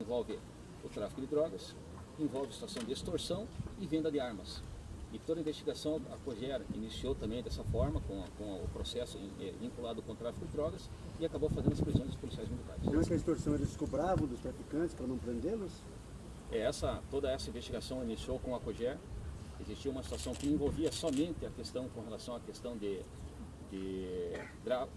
envolve o tráfico de drogas, envolve situação de extorsão e venda de armas. E toda a investigação, a COGER iniciou também dessa forma, com o processo vinculado com o tráfico de drogas, e acabou fazendo as prisões dos policiais militares. Durante a extorsão eles cobravam dos traficantes para não prendê-los? Toda essa investigação iniciou com a COGER. Existia uma situação que envolvia somente a questão com relação à questão de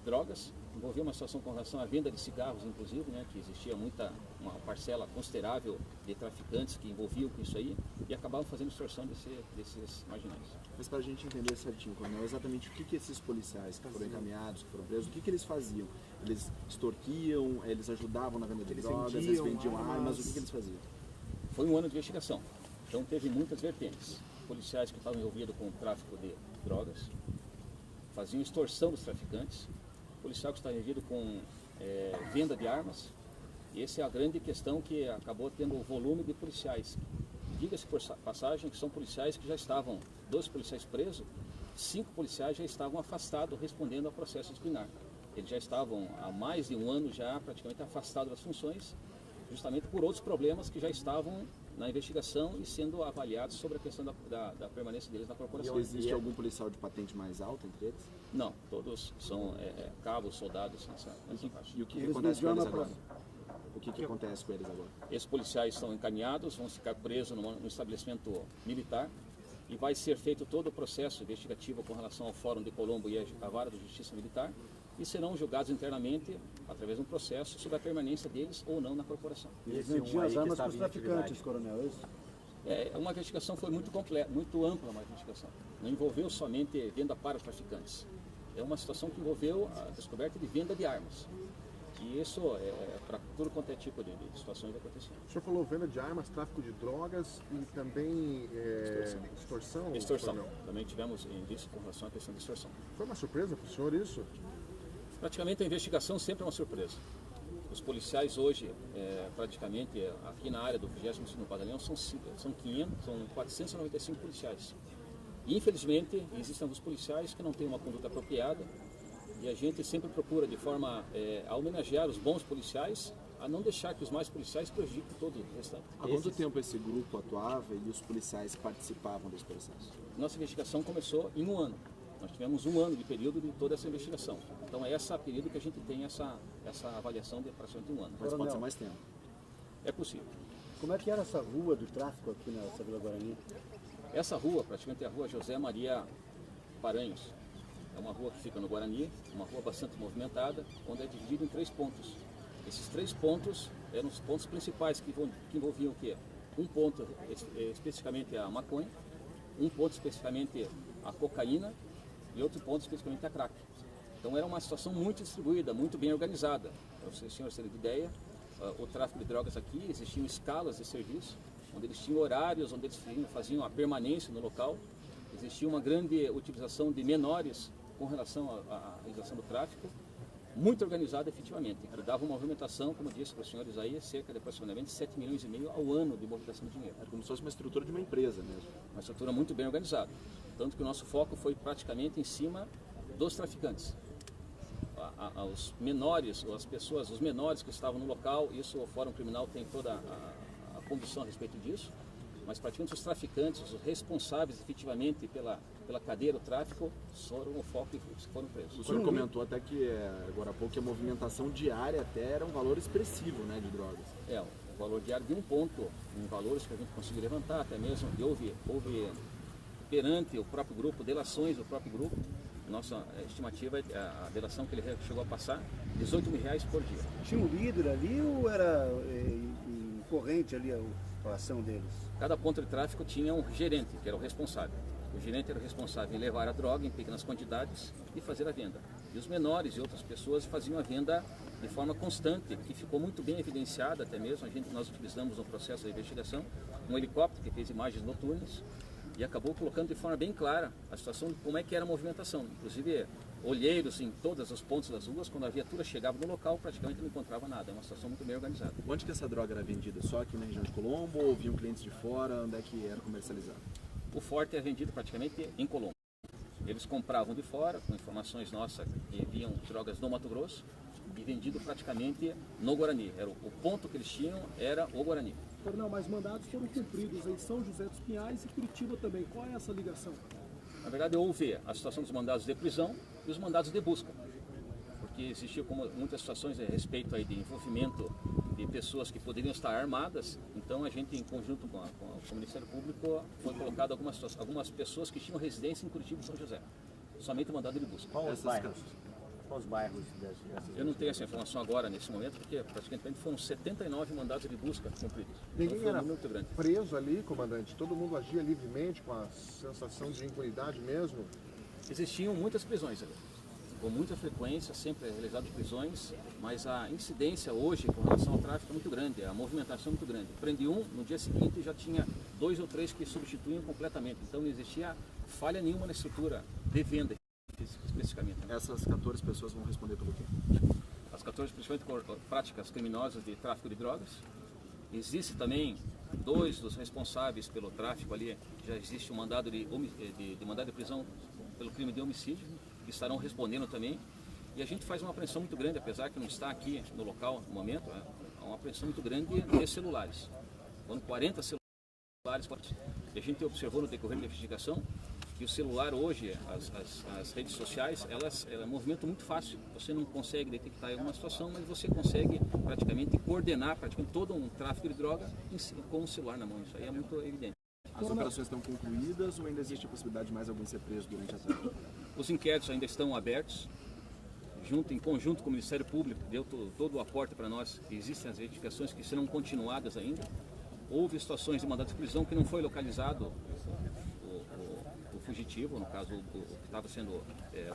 drogas, envolvia uma situação com relação à venda de cigarros, inclusive, né, que existia uma parcela considerável de traficantes que envolviam com isso aí e acabavam fazendo extorsão desses marginais. Mas para a gente entender certinho, Coronel, exatamente o que esses policiais que foram encaminhados, que foram presos, o que eles faziam? Eles extorquiam, eles ajudavam na venda de drogas, eles vendiam armas, o que eles faziam? Foi um ano de investigação, então teve muitas vertentes. Policiais que estavam envolvidos com o tráfico de drogas, faziam extorsão dos traficantes, policial que estava envolvido com venda de armas, e essa é a grande questão que acabou tendo o volume de policiais. Diga-se por passagem que são policiais que já estavam, 12 policiais presos, 5 policiais já estavam afastados respondendo ao processo disciplinar. Eles já estavam há mais de um ano já praticamente afastados das funções, justamente por outros problemas que já estavam na investigação e sendo avaliados sobre a questão da permanência deles na corporação. E existe algum policial de patente mais alta entre eles? Não, todos são cabos, soldados nessa faixa. E o que acontece com eles agora? O que acontece com eles agora? Esses policiais são encaminhados, vão ficar presos no estabelecimento militar e vai ser feito todo o processo investigativo com relação ao Fórum de Colombo e a Vara da Justiça Militar e serão julgados internamente através de um processo sobre a permanência deles ou não na corporação. Eles vendiam as armas para os traficantes, coronel, é isso? Uma investigação foi muito completa, muito ampla uma investigação. Não envolveu somente venda para traficantes. É uma situação que envolveu a descoberta de venda de armas. E isso para tudo quanto é tipo de situações acontecendo. O senhor falou venda de armas, tráfico de drogas e também extorsão? Extorsão. Também tivemos indício com relação à questão de extorsão. Foi uma surpresa para o senhor isso? Praticamente a investigação sempre é uma surpresa. Os policiais hoje, praticamente aqui na área do 22º Batalhão, são 495 policiais. E, infelizmente, existem alguns policiais que não têm uma conduta apropriada e a gente sempre procura, de forma a homenagear os bons policiais, a não deixar que os mais policiais prejudiquem todo o restante. Há quanto tempo esse grupo atuava e os policiais participavam desse processo? Nossa investigação começou em um ano. Nós tivemos um ano de período de toda essa investigação. Então é esse período que a gente tem essa avaliação de praticamente um ano. Mas pode ser mais tempo. É possível. Como é que era essa rua do tráfico aqui nessa Vila Guarani? Essa rua, praticamente é a rua José Maria Paranhos. É uma rua que fica no Guarani, uma rua bastante movimentada, onde é dividida em 3 pontos. Esses 3 pontos eram os pontos principais que envolviam o quê? Um ponto especificamente a maconha, um ponto especificamente a cocaína e outro ponto especificamente a crack. Então era uma situação muito distribuída, muito bem organizada. Para vocês terem ideia, o tráfico de drogas aqui, existiam escalas de serviço, onde eles tinham horários, onde eles faziam a permanência no local. Existia uma grande utilização de menores com relação à realização do tráfico, muito organizada efetivamente, que dava uma movimentação, como disse para os senhores aí, cerca de aproximadamente 7,5 milhões ao ano de movimentação de dinheiro. Era como se fosse uma estrutura de uma empresa mesmo. Uma estrutura muito bem organizada. Tanto que o nosso foco foi praticamente em cima dos traficantes. Os menores, as pessoas, os menores que estavam no local, isso o Fórum Criminal tem toda a condição a respeito disso, mas praticamente os traficantes, os responsáveis efetivamente pela cadeia do tráfico, foram o foco e foram presos. O senhor comentou até que agora há pouco que a movimentação diária até era um valor expressivo, né, de drogas. O valor diário de um ponto, em valores que a gente conseguiu levantar, até mesmo que houve perante o próprio grupo, delações do próprio grupo. Nossa estimativa, a delação que ele chegou a passar, R$18 mil por dia. Tinha um líder ali ou era corrente ali a ação deles? Cada ponto de tráfico tinha um gerente, que era o responsável. O gerente era o responsável em levar a droga em pequenas quantidades e fazer a venda. E os menores e outras pessoas faziam a venda de forma constante, que ficou muito bem evidenciada até mesmo. Nós utilizamos no processo de investigação um helicóptero que fez imagens noturnas e acabou colocando de forma bem clara a situação de como é que era a movimentação. Inclusive, olheiros em todos os pontos das ruas, quando a viatura chegava no local, praticamente não encontrava nada. É uma situação muito bem organizada. Onde que essa droga era vendida? Só aqui na região de Colombo ou vinham clientes de fora? Onde é que era comercializado? O forte é vendido praticamente em Colombo. Eles compravam de fora, com informações nossas que vinham drogas do Mato Grosso, e vendido praticamente no Guarani. Era o ponto que eles tinham era o Guarani. Coronel, mas mandados foram cumpridos em São José dos Pinhais e Curitiba também. Qual é essa ligação? Na verdade, houve a situação dos mandados de prisão e os mandados de busca, porque existiam muitas situações a respeito aí de envolvimento de pessoas que poderiam estar armadas. Então a gente, em conjunto com o Ministério Público, foi colocado algumas pessoas que tinham residência em Curitiba e São José, somente mandado de busca. Quais os bairros dessas? Eu não tenho essa informação agora, nesse momento, porque praticamente foram 79 mandados de busca cumpridos. Ninguém Então, foi um era número muito grande. preso ali, comandante? Todo mundo agia livremente, com a sensação de impunidade mesmo? Existiam muitas prisões ali, com muita frequência, sempre realizadas prisões, mas a incidência hoje com relação ao tráfico é muito grande, a movimentação é muito grande. Prende um, no dia seguinte já tinha 2 ou 3 que substituíam completamente, então não existia falha nenhuma na estrutura de venda, especificamente. Essas 14 pessoas vão responder pelo quê? As 14 principalmente por práticas criminosas de tráfico de drogas. Existe também 2 dos responsáveis pelo tráfico ali, já existe um mandado de mandado de prisão pelo crime de homicídio, que estarão respondendo também. E a gente faz uma apreensão muito grande, apesar que não está aqui no local no momento, é uma apreensão muito grande de celulares. Foram 40 celulares, e a gente observou no decorrer da investigação que o celular hoje, as redes sociais, elas movimentam muito fácil. Você não consegue detectar alguma situação, mas você consegue praticamente coordenar todo um tráfico de droga com o celular na mão. Isso aí é muito evidente. As operações estão concluídas ou ainda existe a possibilidade de mais alguém ser preso durante a tarde? Os inquéritos ainda estão abertos, em conjunto com o Ministério Público, deu todo o aporte para nós. Existem as verificações que serão continuadas ainda. Houve situações de mandado de prisão que não foi localizado o fugitivo, no caso o que estava sendo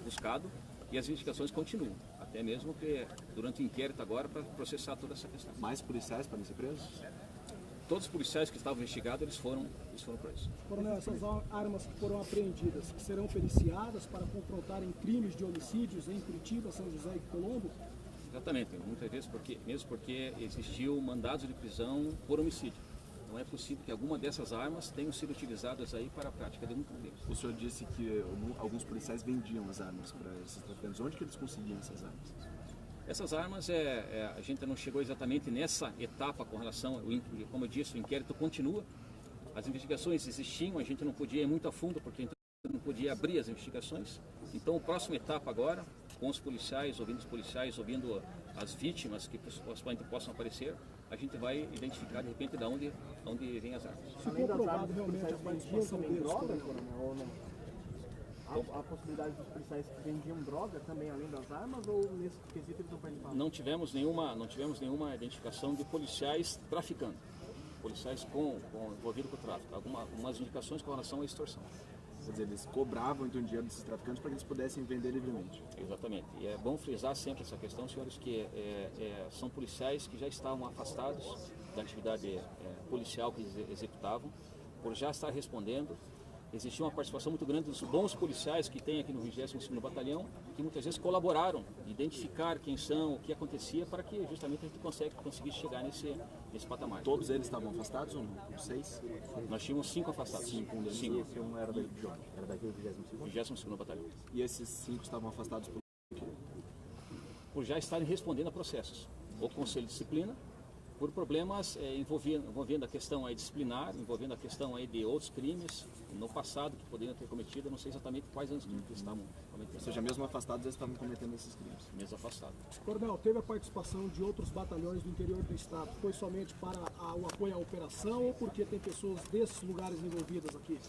buscado, e as investigações continuam, até mesmo que durante o inquérito agora para processar toda essa questão. Mais policiais podem ser presos? Todos os policiais que estavam investigados, eles foram presos. Coronel, essas armas que foram apreendidas serão periciadas para confrontarem crimes de homicídios em Curitiba, São José e Colombo? Exatamente, muitas vezes mesmo porque existiu mandados de prisão por homicídio. Não é possível que alguma dessas armas tenham sido utilizadas aí para a prática de um crime. O senhor disse que alguns policiais vendiam as armas para esses traficantes. Onde que eles conseguiam essas armas? Essas armas, a gente não chegou exatamente nessa etapa com relação, como eu disse, o inquérito continua. As investigações existiam, a gente não podia ir muito a fundo porque não podia abrir as investigações. Então, a próxima etapa agora, com os policiais, ouvindo as vítimas que possivelmente possam aparecer, a gente vai identificar de repente de onde vêm as armas. Se comprovado realmente a participação deles, droga, coronel, ou não? A possibilidade dos policiais que vendiam droga também, além das armas, ou nesse quesito eles não participavam? Não tivemos nenhuma identificação de policiais traficando, policiais envolvidos com o tráfico. Algumas indicações com relação à extorsão. Quer dizer, eles cobravam então dinheiro desses traficantes para que eles pudessem vender livremente. Exatamente. E é bom frisar sempre essa questão, senhores, que são policiais que já estavam afastados da atividade policial que eles executavam, por já estar respondendo. Existia uma participação muito grande dos bons policiais que tem aqui no 22º Batalhão, que muitas vezes colaboraram, identificar quem são, o que acontecia, para que justamente a gente conseguisse chegar nesse patamar. Todos eles estavam afastados ou não? 6? Nós tínhamos 5 afastados. 5, um deles. Cinco. Esse um era de onde? Era daqui do 22º? 22º Batalhão. E esses 5 estavam afastados por já estarem respondendo a processos, ou conselho de disciplina, por problemas envolvendo a questão aí disciplinar, envolvendo a questão aí de outros crimes no passado que poderiam ter cometido, eu não sei exatamente quais anos que eles estavam cometendo. Ou seja, mesmo afastados eles estavam cometendo esses crimes. Mesmo afastados. Coronel, teve a participação de outros batalhões do interior do estado? Foi somente para o apoio à operação ou porque tem pessoas desses lugares envolvidas aqui?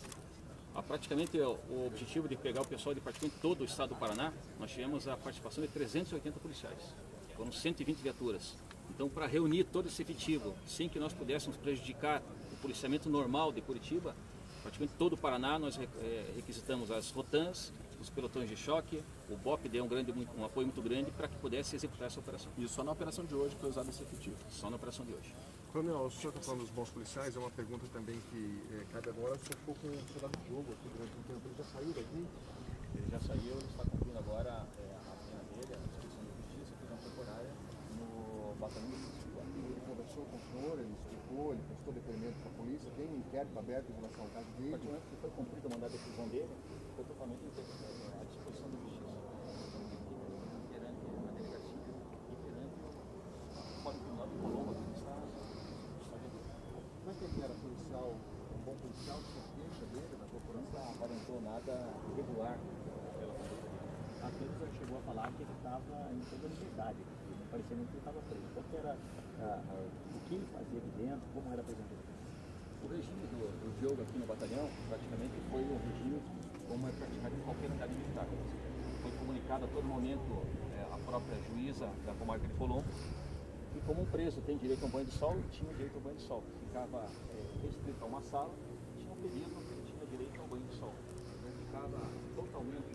Praticamente o objetivo de pegar o pessoal de praticamente todo o estado do Paraná, nós tivemos a participação de 380 policiais. Foram 120 viaturas. Então, para reunir todo esse efetivo, sem que nós pudéssemos prejudicar o policiamento normal de Curitiba, praticamente todo o Paraná, nós requisitamos as rotans, os pelotões de choque, o BOP deu um apoio muito grande para que pudesse executar essa operação. E só na operação de hoje foi usado esse efetivo? Só na operação de hoje. Coronel, o senhor está falando dos bons policiais, é uma pergunta também que cabe agora. O senhor ficou com o soldado de jogo aqui durante um tempo, ele já saiu daqui? Ele já saiu, ele está cumprindo agora a pena dele, a instituição de justiça, prisão temporária, no batalhão de Curitiba. Ele conversou com o senhor, ele explicou, ele prestou depoimento para a polícia, tem um inquérito aberto em relação ao caso dele? A partir do momento que foi cumprido o mandado de prisão dele, foi totalmente à disposição da justiça. Perante a delegacia e que era policial, um bom policial, tinha queixa dele na corporação? Nunca aparentou nada irregular. Apenas ele chegou a falar que ele estava em toda a liberdade, não parecia nem que ele estava preso. Qual que era o que ele fazia aqui dentro, como era a presença dele? O regime do Diogo aqui no batalhão, praticamente, foi um regime como é praticado em qualquer unidade militar. Foi comunicado a todo momento a própria juíza da comarca de Colombo, e como um preso tem direito a um banho de sol, tinha direito ao banho de sol. Ficava restrito a uma sala, tinha um período que ele tinha direito ao banho de sol. Ele ficava totalmente